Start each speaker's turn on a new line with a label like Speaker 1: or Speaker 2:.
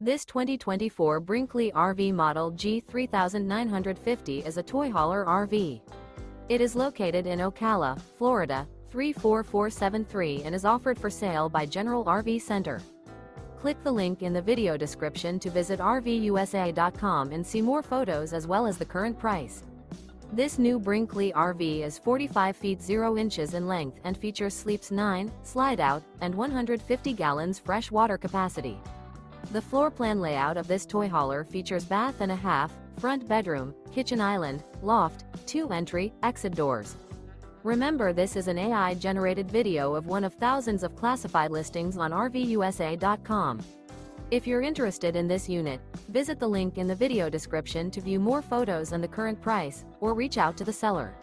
Speaker 1: This 2024 Brinkley RV Model G 3950 is a toy hauler RV. It is located in Ocala, Florida, 34473 and is offered for sale by General RV Center. Click the link in the video description to visit RVUSA.com and see more photos as well as the current price. This new Brinkley RV is 45 feet 0 inches in length and features sleeps 9, slide-out, and 150 gallons fresh water capacity. The floor plan layout of this toy hauler features bath and a half, front bedroom, kitchen island, loft, 2 entry, exit doors. Remember, this is an AI-generated video of one of thousands of classified listings on RVUSA.com. If you're interested in this unit, visit the link in the video description to view more photos and the current price, or reach out to the seller.